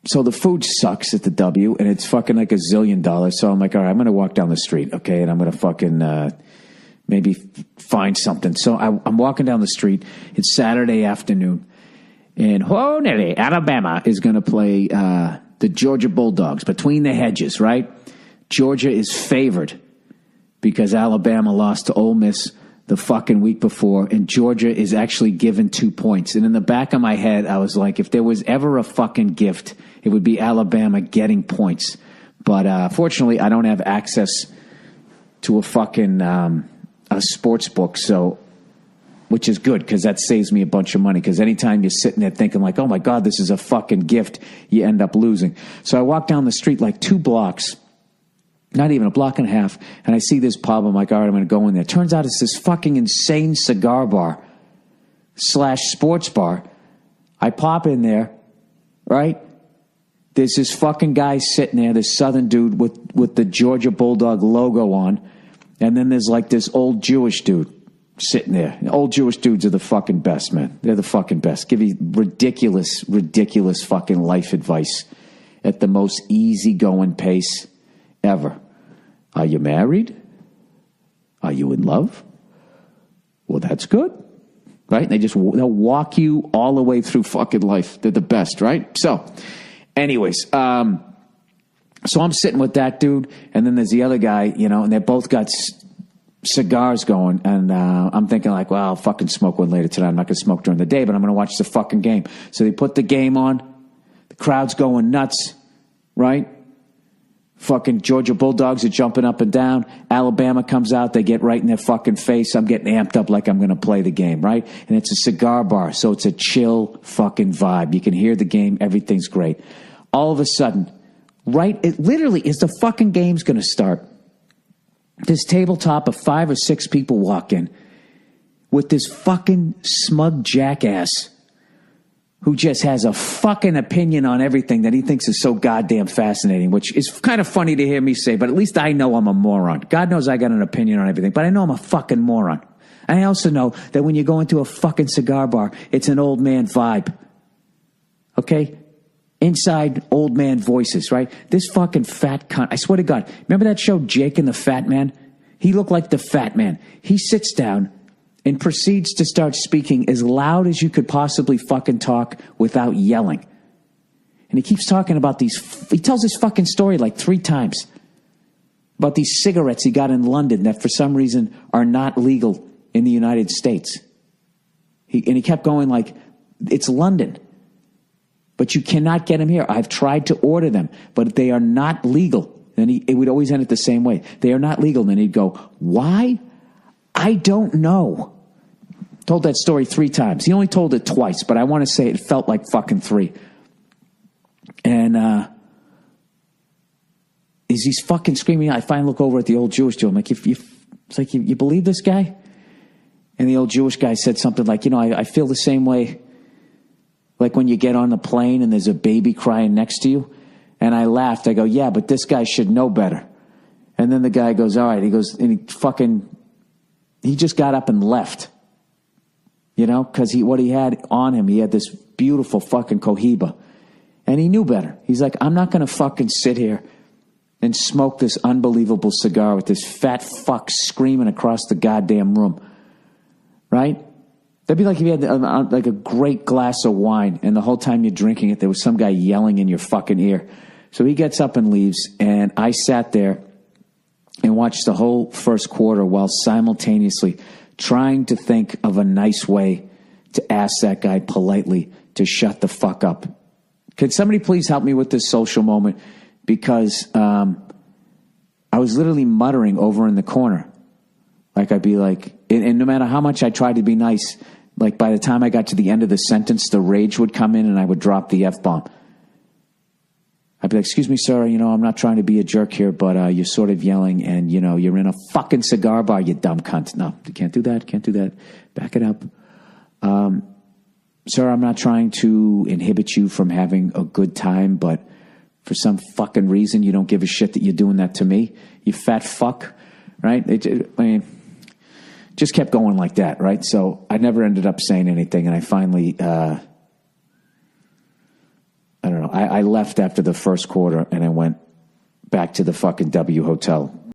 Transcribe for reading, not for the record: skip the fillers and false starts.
So the food sucks at the W, and it's fucking like $1 zillion. So I'm like, all right, I'm going to walk down the street, okay, and I'm going to fucking maybe find something. So I'm walking down the street. It's Saturday afternoon, and Honolulu, Alabama is going to play the Georgia Bulldogs, Between the Hedges, right? Georgia is favored because Alabama lost to Ole Miss the fucking week before, and Georgia is actually given 2 points. And in the back of my head, I was like, if there was ever a fucking gift, it would be Alabama getting points. But fortunately, I don't have access to a fucking a sports book, so which is good because that saves me a bunch of money. Because anytime you're sitting there thinking like, oh my God, this is a fucking gift, you end up losing. So I walk down the street like 2 blocks, not even a block and a half, and I see this pub. I'm like, all right, I'm going to go in there. Turns out it's this fucking insane cigar bar / sports bar. I pop in there, right? There's this fucking guy sitting there, this southern dude with the Georgia Bulldog logo on, and then there's like this old Jewish dude sitting there. Old Jewish dudes are the fucking best, man. They're the fucking best. Give you ridiculous fucking life advice at the most easygoing pace ever. Are you married? Are you in love? Well, that's good, right? They'll walk you all the way through fucking life. They're the best, right? So, anyways, so I'm sitting with that dude, and then there's the other guy, and they both got cigars going, and I'm thinking like, well, I'll fucking smoke one later tonight. I'm not going to smoke during the day, but I'm going to watch the fucking game. So they put the game on. The crowd's going nuts, right? Fucking Georgia Bulldogs are jumping up and down. Alabama comes out. They get right in their fucking face. I'm getting amped up like I'm going to play the game, right? And it's a cigar bar, so it's a chill fucking vibe. You can hear the game. Everything's great. All of a sudden, right, it literally is the fucking game's going to start. This tabletop of 5 or 6 people walk in with this fucking smug jackass who just has a fucking opinion on everything that he thinks is so goddamn fascinating, which is kind of funny to hear me say, but at least I know I'm a moron. God knows I got an opinion on everything, but I know I'm a fucking moron. And I also know that when you go into a fucking cigar bar, it's an old man vibe. Okay? Inside, old man voices, right? This fucking fat cunt, I swear to God, remember that show, Jake and the Fat Man? He looked like the Fat Man. He sits down and proceeds to start speaking as loud as you could possibly fucking talk without yelling. And he keeps talking about he tells this fucking story like 3 times about these cigarettes he got in London that for some reason are not legal in the United States. He kept going like, it's London, but you cannot get them here. I've tried to order them, but they are not legal. And it would always end it the same way. They are not legal. And then he'd go, why? I don't know. Told that story 3 times. He only told it twice, but I want to say it felt like fucking 3. And as he's fucking screaming, I finally look over at the old Jewish dude. I'm like, it's like, you believe this guy? And the old Jewish guy said something like, I feel the same way like when you get on the plane and there's a baby crying next to you. And I laughed. I go, yeah, but this guy should know better. And then the guy goes, all right. He goes, and he just got up and left. Because what he had on him, he had this beautiful fucking Cohiba. And he knew better. He's like, I'm not going to fucking sit here and smoke this unbelievable cigar with this fat fuck screaming across the goddamn room. Right? That'd be like if you had like a great glass of wine and the whole time you're drinking it, there was some guy yelling in your fucking ear. So he gets up and leaves, and I sat there and watched the whole first quarter while simultaneously trying to think of a nice way to ask that guy politely to shut the fuck up. Could somebody please help me with this social moment? Because I was literally muttering over in the corner. Like I'd be like, and no matter how much I tried to be nice, like by the time I got to the end of the sentence, the rage would come in and I would drop the F-bomb. I'd be like, excuse me, sir, I'm not trying to be a jerk here, but you're sort of yelling and, you're in a fucking cigar bar, you dumb cunt. No, you can't do that. Back it up. Sir, I'm not trying to inhibit you from having a good time, but for some fucking reason, you don't give a shit that you're doing that to me. You fat fuck, right? Just kept going like that, right? So I never ended up saying anything, and I finally I don't know. I left after the first quarter and I went back to the fucking W Hotel.